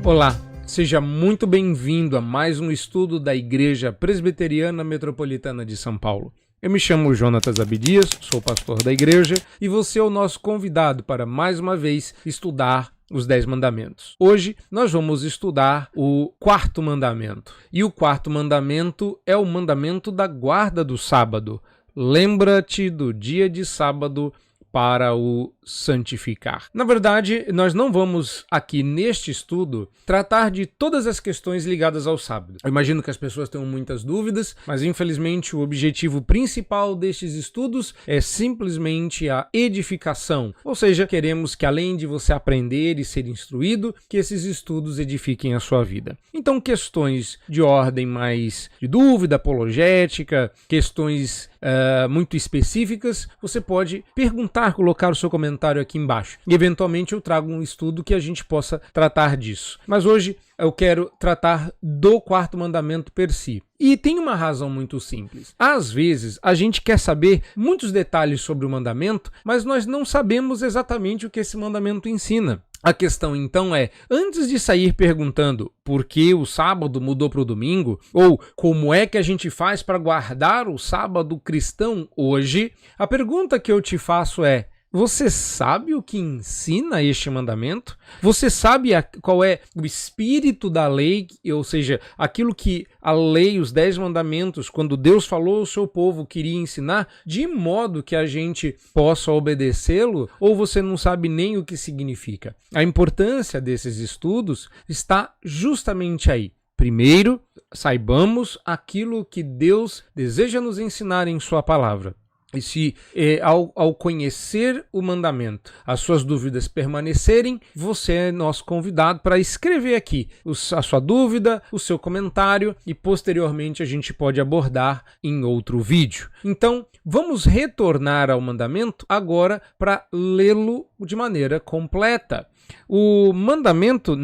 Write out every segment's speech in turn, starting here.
Olá, seja muito bem-vindo a mais um estudo da Igreja Presbiteriana Metropolitana de São Paulo. Eu me chamo Jonatas Abdias, sou pastor da igreja e você é o nosso convidado para mais uma vez estudar os 10 mandamentos. Hoje nós vamos estudar o 4º mandamento. E o 4º mandamento é o mandamento da guarda do sábado. Lembra-te do dia de sábado para o santificar. Na verdade, nós não vamos aqui neste estudo tratar de todas as questões ligadas ao sábado. Eu imagino que as pessoas tenham muitas dúvidas, mas infelizmente o objetivo principal destes estudos é simplesmente a edificação. Ou seja, queremos que além de você aprender e ser instruído, que esses estudos edifiquem a sua vida. Então, questões de ordem mais de dúvida, apologética, questões muito específicas, você pode perguntar, colocar o seu comentário aqui embaixo. E eventualmente eu trago um estudo que a gente possa tratar disso. Mas hoje eu quero tratar do 4º mandamento per si. E tem uma razão muito simples. Às vezes, a gente quer saber muitos detalhes sobre o mandamento, mas nós não sabemos exatamente o que esse mandamento ensina. A questão, então, é, antes de sair perguntando por que o sábado mudou para o domingo, ou como é que a gente faz para guardar o sábado cristão hoje, a pergunta que eu te faço é, você sabe o que ensina este mandamento? Você sabe qual é o espírito da lei, ou seja, aquilo que a lei, os 10 mandamentos, quando Deus falou ao seu povo, queria ensinar, de modo que a gente possa obedecê-lo? Ou você não sabe nem o que significa? A importância desses estudos está justamente aí. Primeiro, saibamos aquilo que Deus deseja nos ensinar em sua palavra. E se ao conhecer o mandamento, as suas dúvidas permanecerem, você é nosso convidado para escrever aqui a sua dúvida, o seu comentário e posteriormente a gente pode abordar em outro vídeo. Então, vamos retornar ao mandamento agora para lê-lo de maneira completa. O mandamento,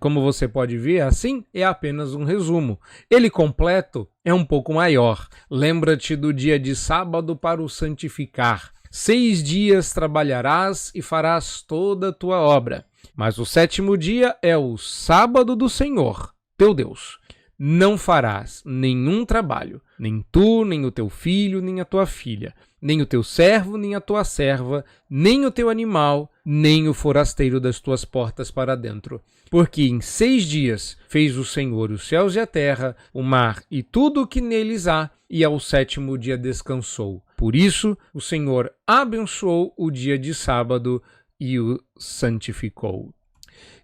como você pode ver, assim, é apenas um resumo. Ele completo é um pouco maior. Lembra-te do dia de sábado para o santificar. 6 dias trabalharás e farás toda a tua obra. Mas o 7º dia é o sábado do Senhor, teu Deus. Não farás nenhum trabalho, nem tu, nem o teu filho, nem a tua filha, nem o teu servo, nem a tua serva, nem o teu animal, nem o forasteiro das tuas portas para dentro. Porque em 6 dias fez o Senhor os céus e a terra, o mar e tudo o que neles há, e ao 7º dia descansou. Por isso, o Senhor abençoou o dia de sábado e o santificou.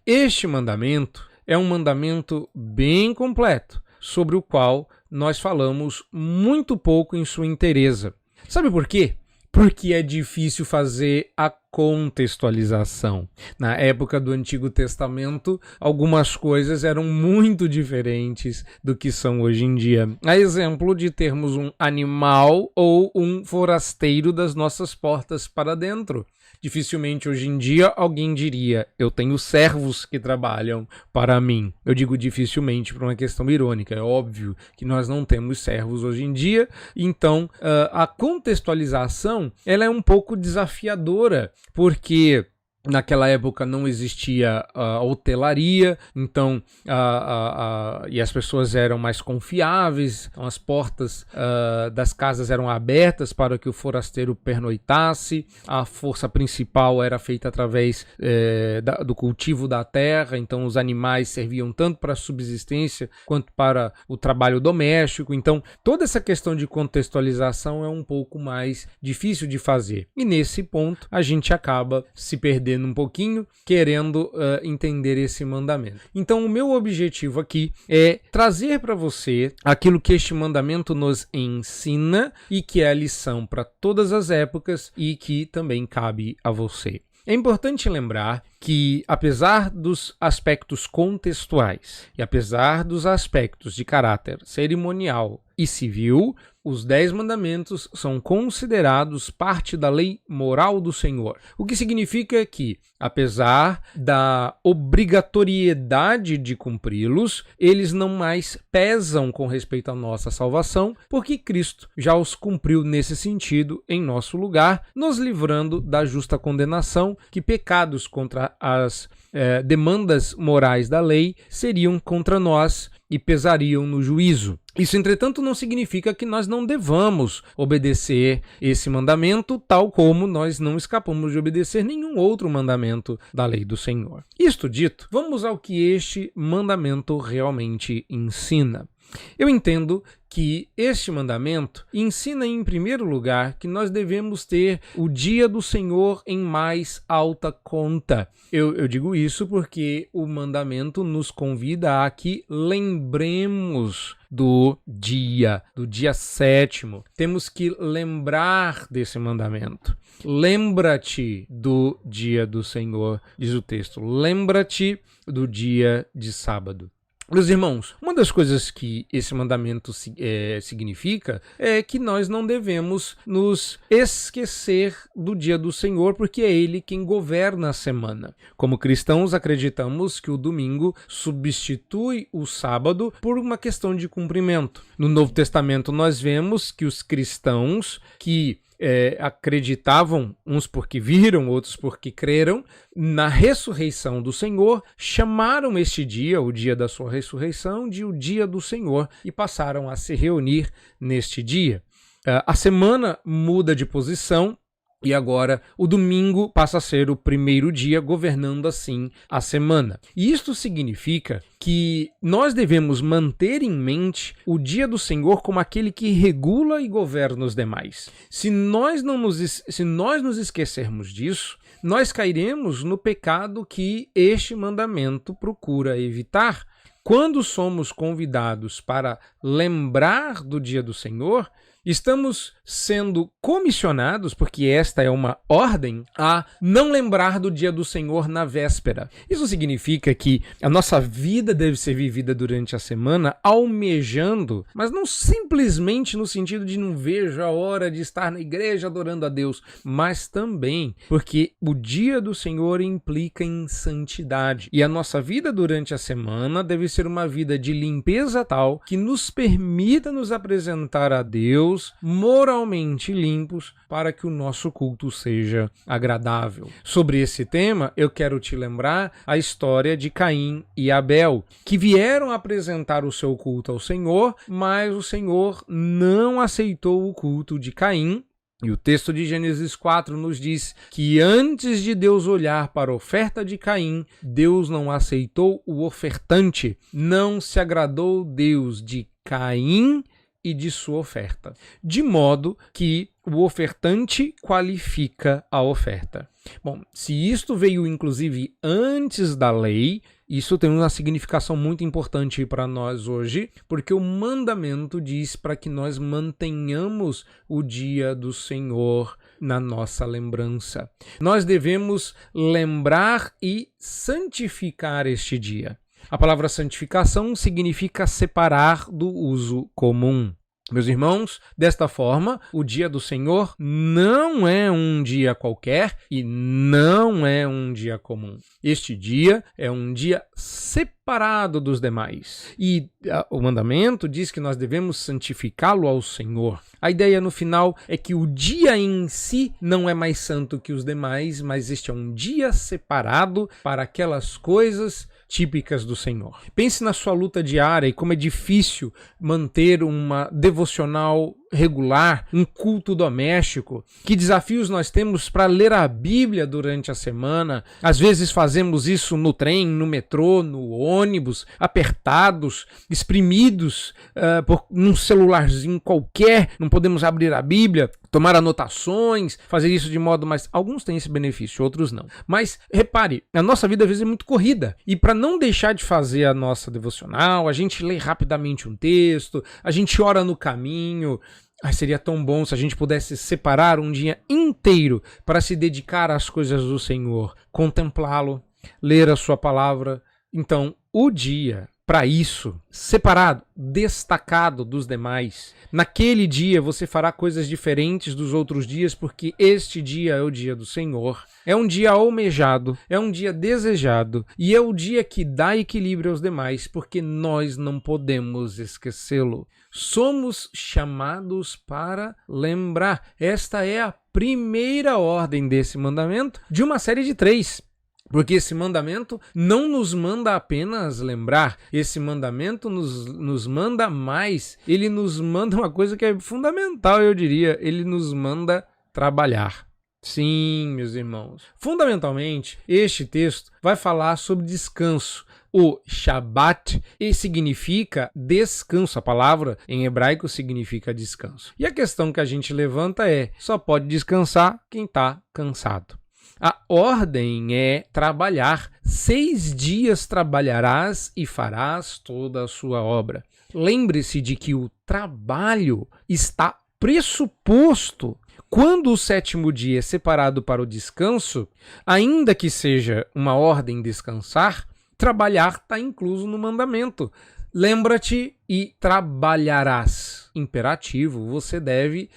Este mandamento é um mandamento bem completo, sobre o qual nós falamos muito pouco em sua inteireza. Sabe por quê? Porque é difícil fazer a contextualização. Na época do Antigo Testamento, algumas coisas eram muito diferentes do que são hoje em dia. A exemplo de termos um animal ou um forasteiro das nossas portas para dentro. Dificilmente hoje em dia alguém diria, eu tenho servos que trabalham para mim. Eu digo dificilmente por uma questão irônica. É óbvio que nós não temos servos hoje em dia, então a contextualização ela é um pouco desafiadora, porque naquela época não existia hotelaria, então e as pessoas eram mais confiáveis, então as portas das casas eram abertas para que o forasteiro pernoitasse, a força principal era feita através do cultivo da terra, então os animais serviam tanto para a subsistência quanto para o trabalho doméstico, então toda essa questão de contextualização é um pouco mais difícil de fazer, e nesse ponto a gente acaba se perdendo um pouquinho, querendo entender esse mandamento. Então, o meu objetivo aqui é trazer para você aquilo que este mandamento nos ensina e que é a lição para todas as épocas e que também cabe a você. É importante lembrar que, apesar dos aspectos contextuais e apesar dos aspectos de caráter cerimonial e civil, os 10 mandamentos são considerados parte da lei moral do Senhor. O que significa que, apesar da obrigatoriedade de cumpri-los, eles não mais pesam com respeito à nossa salvação, porque Cristo já os cumpriu nesse sentido em nosso lugar, nos livrando da justa condenação que pecados contra as demandas morais da lei seriam contra nós e pesariam no juízo. Isso, entretanto, não significa que nós não devamos obedecer esse mandamento, tal como nós não escapamos de obedecer nenhum outro mandamento da lei do Senhor. Isto dito, vamos ao que este mandamento realmente ensina. Eu entendo que este mandamento ensina, em primeiro lugar, que nós devemos ter o dia do Senhor em mais alta conta. Eu digo isso porque o mandamento nos convida a que lembremos do dia 7º. Temos que lembrar desse mandamento. Lembra-te do dia do Senhor, diz o texto. Lembra-te do dia de sábado. Meus irmãos, uma das coisas que esse mandamento significa é que nós não devemos nos esquecer do dia do Senhor, porque é Ele quem governa a semana. Como cristãos, acreditamos que o domingo substitui o sábado por uma questão de cumprimento. No Novo Testamento, nós vemos que os cristãos que acreditavam, uns porque viram, outros porque creram, na ressurreição do Senhor, chamaram este dia, o dia da sua ressurreição, de o dia do Senhor e passaram a se reunir neste dia. A semana muda de posição e agora o domingo passa a ser o primeiro dia, governando assim a semana. E isto significa que nós devemos manter em mente o dia do Senhor como aquele que regula e governa os demais. Se nós nos esquecermos disso, nós cairemos no pecado que este mandamento procura evitar. Quando somos convidados para lembrar do dia do Senhor, estamos sendo comissionados, porque esta é uma ordem, a não lembrar do dia do Senhor na véspera. Isso significa que a nossa vida deve ser vivida durante a semana almejando, mas não simplesmente no sentido de não vejo a hora de estar na igreja adorando a Deus, mas também porque o dia do Senhor implica em santidade. E a nossa vida durante a semana deve ser uma vida de limpeza tal que nos permita nos apresentar a Deus moralmente limpos para que o nosso culto seja agradável. Sobre esse tema, eu quero te lembrar a história de Caim e Abel, que vieram apresentar o seu culto ao Senhor, mas o Senhor não aceitou o culto de Caim. E o texto de Gênesis 4 nos diz que antes de Deus olhar para a oferta de Caim, Deus não aceitou o ofertante. Não se agradou Deus de Caim e de sua oferta, de modo que o ofertante qualifica a oferta. Bom, se isto veio inclusive antes da lei, isso tem uma significação muito importante para nós hoje, porque o mandamento diz para que nós mantenhamos o dia do Senhor na nossa lembrança. Nós devemos lembrar e santificar este dia. A palavra santificação significa separar do uso comum. Meus irmãos, desta forma, o dia do Senhor não é um dia qualquer e não é um dia comum. Este dia é um dia separado dos demais. E o mandamento diz que nós devemos santificá-lo ao Senhor. A ideia no final é que o dia em si não é mais santo que os demais, mas este é um dia separado para aquelas coisas típicas do Senhor. Pense na sua luta diária e como é difícil manter uma devocional regular, um culto doméstico. Que desafios nós temos para ler a Bíblia durante a semana. Às vezes fazemos isso no trem, no metrô, no ônibus, apertados, exprimidos por um celularzinho qualquer. Não podemos abrir a Bíblia, tomar anotações, fazer isso de modo mais... Alguns têm esse benefício, outros não. Mas repare, a nossa vida às vezes é muito corrida. E para não deixar de fazer a nossa devocional, a gente lê rapidamente um texto, a gente ora no caminho. Seria tão bom se a gente pudesse separar um dia inteiro para se dedicar às coisas do Senhor, contemplá-lo, ler a sua palavra. Então, o dia, para isso, separado, destacado dos demais. Naquele dia você fará coisas diferentes dos outros dias, porque este dia é o dia do Senhor. É um dia almejado, é um dia desejado e é o dia que dá equilíbrio aos demais, porque nós não podemos esquecê-lo. Somos chamados para lembrar. Esta é a primeira ordem desse mandamento, de uma série de 3. Porque esse mandamento não nos manda apenas lembrar, esse mandamento nos manda mais, ele nos manda uma coisa que é fundamental, eu diria, ele nos manda trabalhar. Sim, meus irmãos. Fundamentalmente, este texto vai falar sobre descanso. O Shabat significa descanso. A palavra em hebraico significa descanso. E a questão que a gente levanta é: só pode descansar quem está cansado. A ordem é trabalhar. 6 dias trabalharás e farás toda a sua obra. Lembre-se de que o trabalho está pressuposto. Quando o 7º dia é separado para o descanso, ainda que seja uma ordem descansar, trabalhar está incluso no mandamento. Lembra-te e trabalharás. Imperativo, você deve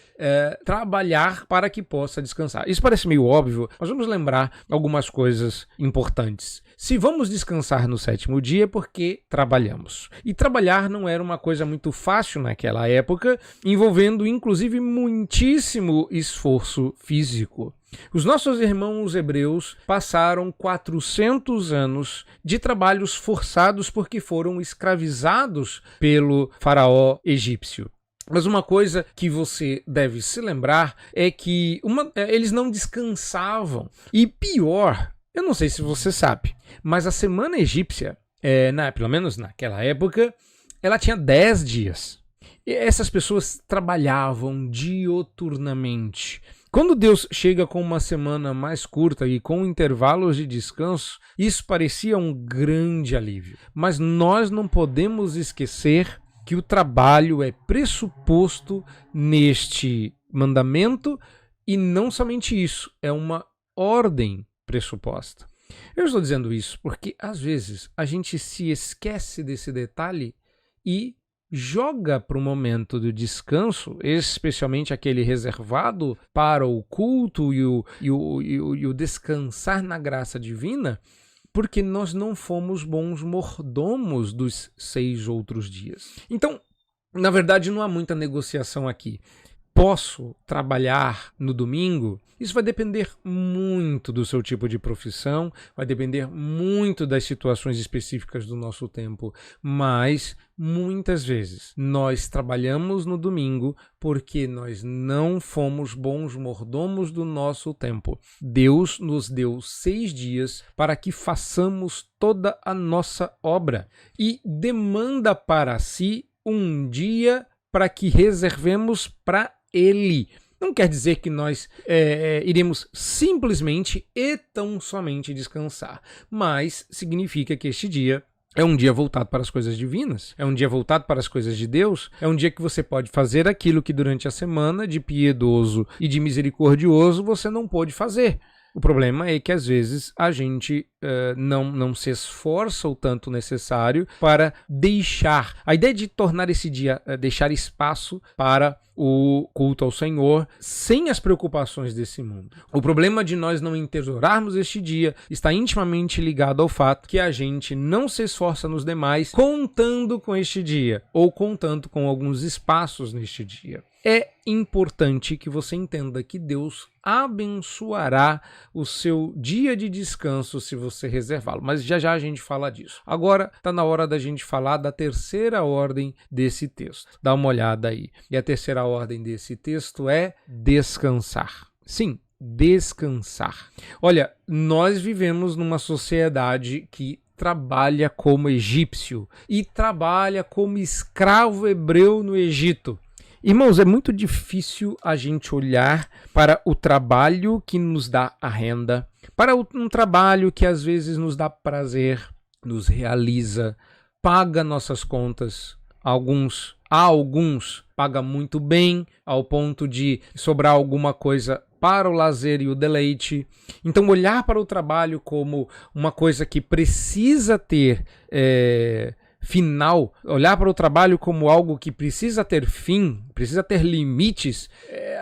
trabalhar para que possa descansar. Isso parece meio óbvio, mas vamos lembrar algumas coisas importantes. Se vamos descansar no 7º dia é porque trabalhamos. E trabalhar não era uma coisa muito fácil naquela época, envolvendo inclusive muitíssimo esforço físico. Os nossos irmãos hebreus passaram 400 anos de trabalhos forçados porque foram escravizados pelo faraó egípcio. Mas uma coisa que você deve se lembrar é que eles não descansavam. E pior, eu não sei se você sabe, mas a semana egípcia, pelo menos naquela época, ela tinha 10 dias. E essas pessoas trabalhavam dioturnamente. Quando Deus chega com uma semana mais curta e com intervalos de descanso, isso parecia um grande alívio. Mas nós não podemos esquecer que o trabalho é pressuposto neste mandamento e não somente isso, é uma ordem pressuposta. Eu estou dizendo isso porque, às vezes, a gente se esquece desse detalhe e joga para o momento do descanso, especialmente aquele reservado para o culto e o descansar na graça divina, porque nós não fomos bons mordomos dos 6 outros dias. Então, na verdade, não há muita negociação aqui. Posso trabalhar no domingo? Isso vai depender muito do seu tipo de profissão, vai depender muito das situações específicas do nosso tempo, mas muitas vezes nós trabalhamos no domingo porque nós não fomos bons mordomos do nosso tempo. Deus nos deu 6 dias para que façamos toda a nossa obra e demanda para si um dia para que reservemos para Ele. Não quer dizer que nós iremos simplesmente e tão somente descansar, mas significa que este dia é um dia voltado para as coisas divinas, é um dia voltado para as coisas de Deus, é um dia que você pode fazer aquilo que durante a semana de piedoso e de misericordioso você não pôde fazer. O problema é que às vezes a gente não se esforça o tanto necessário para deixar. A ideia de tornar esse dia, deixar espaço para o culto ao Senhor sem as preocupações desse mundo. O problema de nós não entesourarmos este dia está intimamente ligado ao fato que a gente não se esforça nos demais contando com este dia ou contando com alguns espaços neste dia. É importante que você entenda que Deus abençoará o seu dia de descanso se você reservá-lo. Mas já a gente fala disso. Agora está na hora da gente falar da terceira ordem desse texto. Dá uma olhada aí. E a terceira ordem desse texto é descansar. Sim, descansar. Olha, nós vivemos numa sociedade que trabalha como egípcio e trabalha como escravo hebreu no Egito. Irmãos, é muito difícil a gente olhar para o trabalho que nos dá a renda, para um trabalho que às vezes nos dá prazer, nos realiza, paga nossas contas. Alguns paga muito bem, ao ponto de sobrar alguma coisa para o lazer e o deleite. Então, olhar para o trabalho como uma coisa que precisa ter final, olhar para o trabalho como algo que precisa ter fim, precisa ter limites,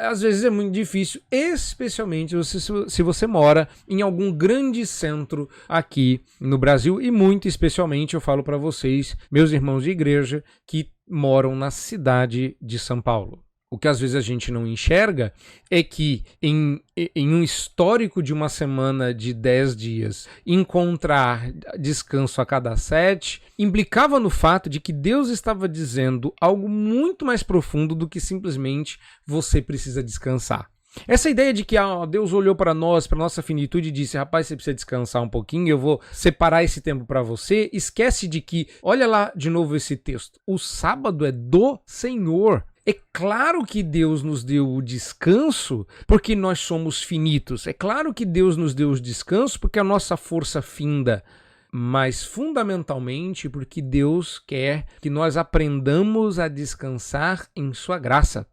às vezes é muito difícil, especialmente se você mora em algum grande centro aqui no Brasil e muito especialmente eu falo para vocês, meus irmãos de igreja, que moram na cidade de São Paulo. O que às vezes a gente não enxerga é que em um histórico de uma semana de 10 dias, encontrar descanso a cada 7 implicava no fato de que Deus estava dizendo algo muito mais profundo do que simplesmente você precisa descansar. Essa ideia de que Deus olhou para nós, para nossa finitude e disse, rapaz, você precisa descansar um pouquinho, eu vou separar esse tempo para você, esquece de que, olha lá de novo esse texto, o sábado é do Senhor. É claro que Deus nos deu o descanso porque nós somos finitos, é claro que Deus nos deu o descanso porque a nossa força finda, mas fundamentalmente porque Deus quer que nós aprendamos a descansar em sua graça.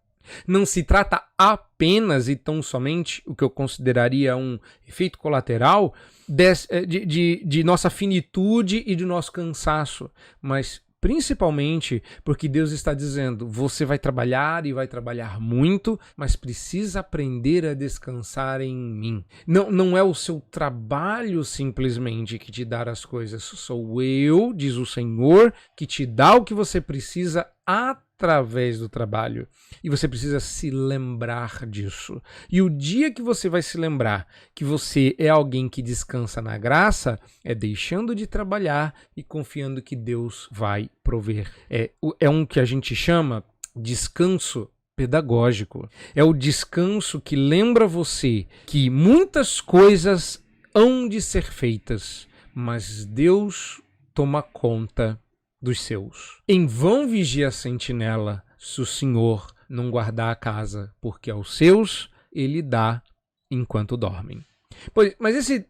Não se trata apenas e tão somente, o que eu consideraria um efeito colateral, de nossa finitude e de nosso cansaço, mas principalmente porque Deus está dizendo, você vai trabalhar e vai trabalhar muito, mas precisa aprender a descansar em mim. Não é o seu trabalho simplesmente que te dá as coisas, sou eu, diz o Senhor, que te dá o que você precisa através do trabalho. E você precisa se lembrar disso. E o dia que você vai se lembrar que você é alguém que descansa na graça, é deixando de trabalhar e confiando que Deus vai prover. É um que a gente chama descanso pedagógico. É o descanso que lembra você que muitas coisas hão de ser feitas, mas Deus toma conta dos seus. Em vão vigia a sentinela, se o Senhor não guardar a casa, porque aos seus ele dá enquanto dormem. Pois, mas esse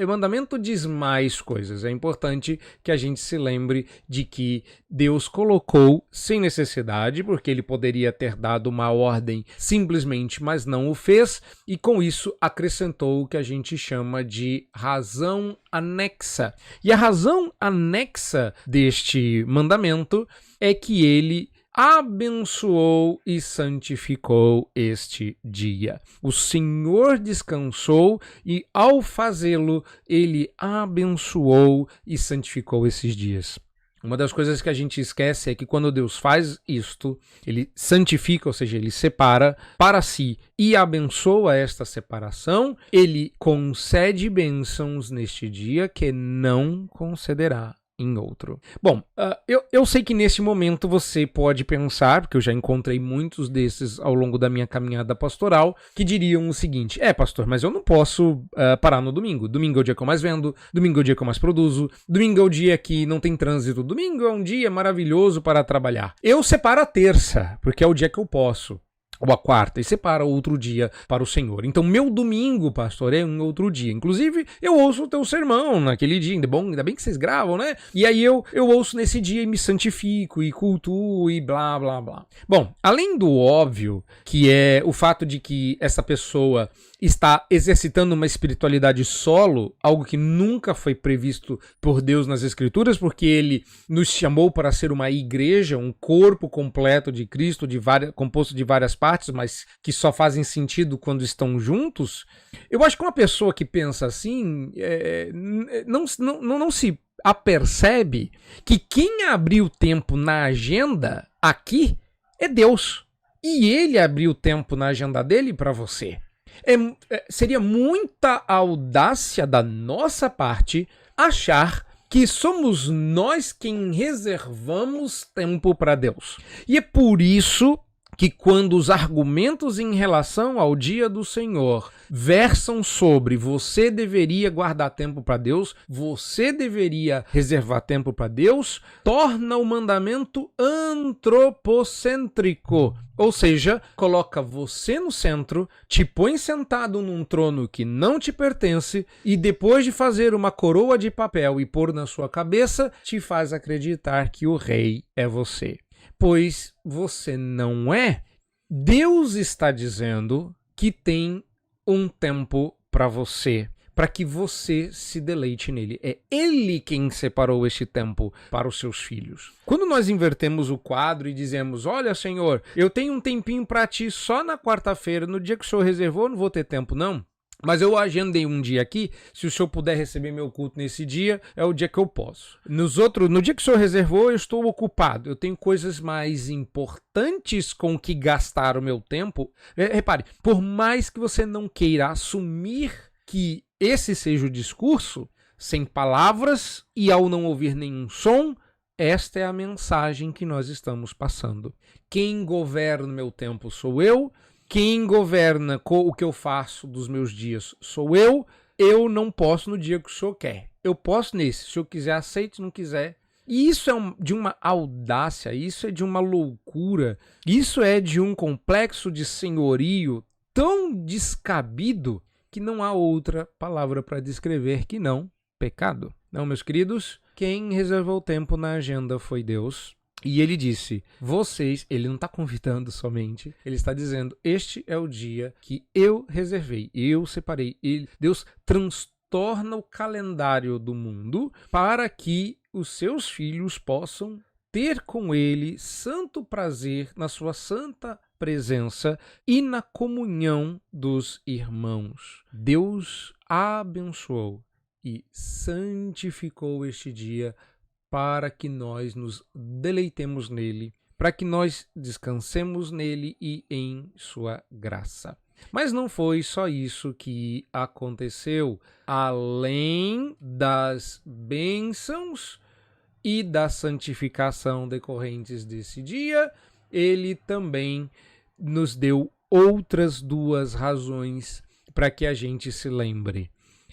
mandamento diz mais coisas. É importante que a gente se lembre de que Deus colocou sem necessidade, porque ele poderia ter dado uma ordem simplesmente, mas não o fez, e com isso acrescentou o que a gente chama de razão anexa. E a razão anexa deste mandamento é que ele abençoou e santificou este dia. O Senhor descansou e, ao fazê-lo, ele abençoou e santificou esses dias. Uma das coisas que a gente esquece é que quando Deus faz isto, ele santifica, ou seja, ele separa para si e abençoa esta separação, ele concede bênçãos neste dia que não concederá em outro. Bom, eu sei que nesse momento você pode pensar, porque eu já encontrei muitos desses ao longo da minha caminhada pastoral, que diriam o seguinte, pastor, mas eu não posso parar no domingo. Domingo é o dia que eu mais vendo, domingo é o dia que eu mais produzo, domingo é o dia que não tem trânsito, domingo é um dia maravilhoso para trabalhar. Eu separo a terça, porque é o dia que eu posso. Ou a quarta, e separa outro dia para o Senhor. Então, meu domingo, pastor, é um outro dia. Inclusive, eu ouço o teu sermão naquele dia. Ainda bem que vocês gravam, né? E aí eu ouço nesse dia e me santifico, e cultuo, e blá, blá, blá. Bom, além do óbvio, que é o fato de que essa pessoa está exercitando uma espiritualidade solo, algo que nunca foi previsto por Deus nas Escrituras, porque ele nos chamou para ser uma igreja, um corpo completo de Cristo, composto de várias partes, mas que só fazem sentido quando estão juntos. Eu acho que uma pessoa que pensa assim não se apercebe que quem abriu tempo na agenda aqui é Deus. E ele abriu tempo na agenda dele para você. Seria muita audácia da nossa parte achar que somos nós quem reservamos tempo para Deus. E é por isso que quando os argumentos em relação ao dia do Senhor versam sobre você deveria guardar tempo para Deus, você deveria reservar tempo para Deus, torna o mandamento antropocêntrico. Ou seja, coloca você no centro, te põe sentado num trono que não te pertence e depois de fazer uma coroa de papel e pôr na sua cabeça, te faz acreditar que o rei é você. Pois você não é. Deus está dizendo que tem um tempo para você, para que você se deleite nele. É Ele quem separou este tempo para os seus filhos. Quando nós invertemos o quadro e dizemos, olha, Senhor, eu tenho um tempinho para ti só na quarta-feira, no dia que o Senhor reservou, eu não vou ter tempo, não. Mas eu agendei um dia aqui, se o senhor puder receber meu culto nesse dia, é o dia que eu posso. No dia que o senhor reservou, eu estou ocupado. Eu tenho coisas mais importantes com que gastar o meu tempo. Repare, por mais que você não queira assumir que esse seja o discurso, sem palavras e ao não ouvir nenhum som, esta é a mensagem que nós estamos passando. Quem governa o meu tempo sou eu. Quem governa o que eu faço dos meus dias sou eu. Eu não posso no dia que o senhor quer. Eu posso nesse. Se o senhor quiser, aceite. Se não quiser. E isso é de uma audácia, isso é de uma loucura, isso é de um complexo de senhorio tão descabido que não há outra palavra para descrever que não pecado. Não, meus queridos, quem reservou tempo na agenda foi Deus. E ele disse, ele não está convidando somente, ele está dizendo, este é o dia que eu reservei, eu separei. Deus transtorna o calendário do mundo para que os seus filhos possam ter com ele santo prazer na sua santa presença e na comunhão dos irmãos. Deus abençoou e santificou este dia para que nós nos deleitemos nele, para que nós descansemos nele e em sua graça. Mas não foi só isso que aconteceu. Além das bênçãos e da santificação decorrentes desse dia, ele também nos deu outras duas razões para que a gente se lembre.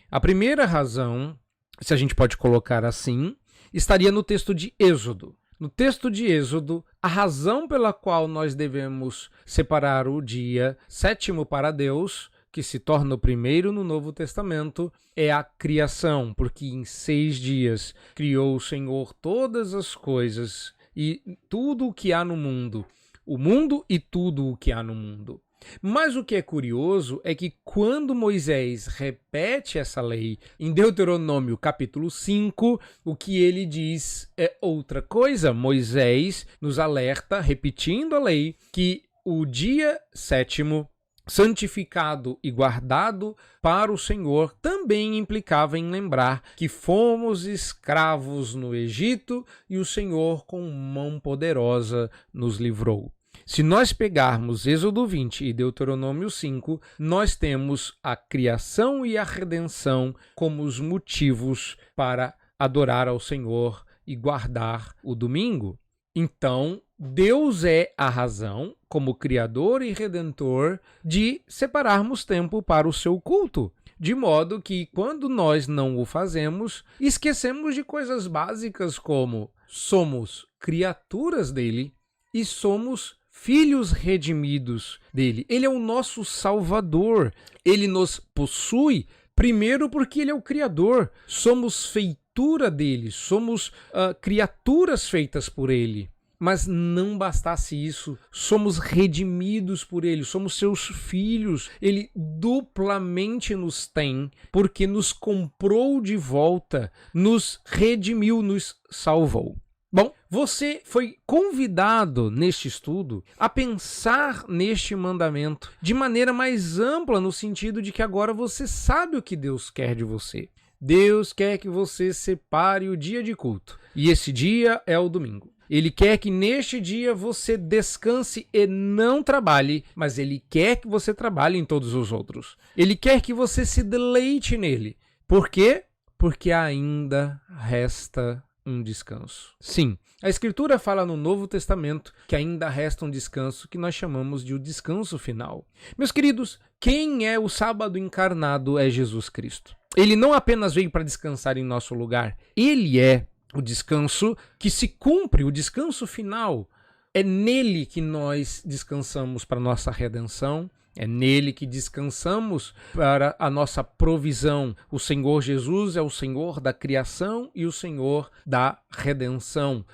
A primeira razão, se a gente pode colocar assim, estaria no texto de Êxodo. No texto de Êxodo, a razão pela qual nós devemos separar o dia sétimo para Deus, que se torna o primeiro no Novo Testamento, é a criação, porque em 6 dias criou o Senhor todas as coisas e tudo o que há no mundo, o mundo e tudo o que há no mundo. Mas o que é curioso é que quando Moisés repete essa lei em Deuteronômio capítulo 5, o que ele diz é outra coisa. Moisés nos alerta, repetindo a lei, que o dia sétimo, santificado e guardado para o Senhor, também implicava em lembrar que fomos escravos no Egito e o Senhor com mão poderosa nos livrou. Se nós pegarmos Êxodo 20 e Deuteronômio 5, nós temos a criação e a redenção como os motivos para adorar ao Senhor e guardar o domingo. Então, Deus é a razão, como Criador e Redentor, de separarmos tempo para o seu culto. De modo que, quando nós não o fazemos, esquecemos de coisas básicas como somos criaturas dele e somos filhos redimidos dele. Ele é o nosso Salvador. Ele nos possui, primeiro porque ele é o Criador. Somos feitura dele, somos criaturas feitas por ele. Mas não bastasse isso, somos redimidos por ele, somos seus filhos. Ele duplamente nos tem, porque nos comprou de volta, nos redimiu, nos salvou. Bom, você foi convidado neste estudo a pensar neste mandamento de maneira mais ampla, no sentido de que agora você sabe o que Deus quer de você. Deus quer que você separe o dia de culto, e esse dia é o domingo. Ele quer que neste dia você descanse e não trabalhe, mas ele quer que você trabalhe em todos os outros. Ele quer que você se deleite nele. Por quê? Porque ainda resta um descanso. Sim, a Escritura fala no Novo Testamento que ainda resta um descanso que nós chamamos de o descanso final. Meus queridos, quem é o sábado encarnado é Jesus Cristo. Ele não apenas veio para descansar em nosso lugar, ele é o descanso que se cumpre, o descanso final. É nele que nós descansamos para a nossa redenção, é nele que descansamos para a nossa provisão. O Senhor Jesus é o Senhor da criação e o Senhor da redenção.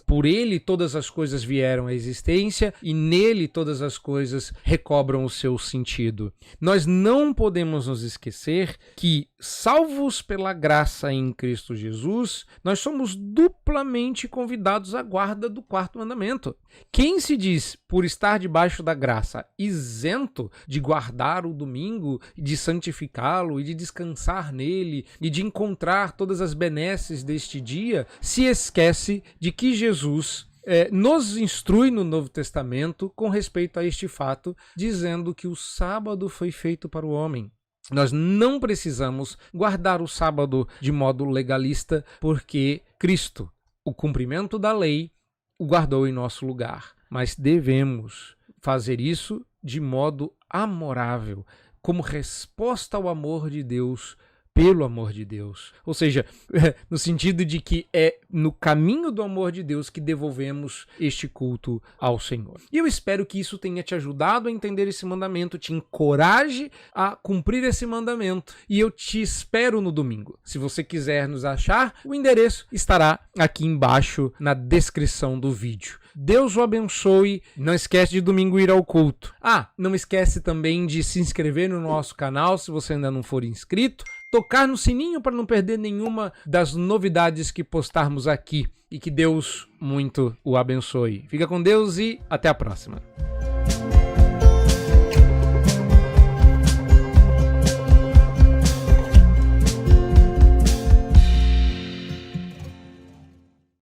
Por ele todas as coisas vieram à existência e nele todas as coisas recobram o seu sentido. Nós não podemos nos esquecer que, salvos pela graça em Cristo Jesus, nós somos duplamente convidados à guarda do quarto mandamento. Quem se diz, por estar debaixo da graça, isento de guardar o domingo, de santificá-lo e de descansar nele e de encontrar todas as benesses deste dia, se esquece de que Jesus nos instrui no Novo Testamento com respeito a este fato, dizendo que o sábado foi feito para o homem. Nós não precisamos guardar o sábado de modo legalista, porque Cristo, o cumprimento da lei, o guardou em nosso lugar. Mas devemos fazer isso de modo amorável, como resposta ao amor de Deus, pelo amor de Deus. Ou seja, no sentido de que é no caminho do amor de Deus que devolvemos este culto ao Senhor. E eu espero que isso tenha te ajudado a entender esse mandamento, te encoraje a cumprir esse mandamento. E eu te espero no domingo. Se você quiser nos achar, o endereço estará aqui embaixo na descrição do vídeo. Deus o abençoe. Não esquece de domingo ir ao culto. Não esquece também de se inscrever no nosso canal se você ainda não for inscrito. Tocar no sininho para não perder nenhuma das novidades que postarmos aqui. E que Deus muito o abençoe. Fica com Deus e até a próxima.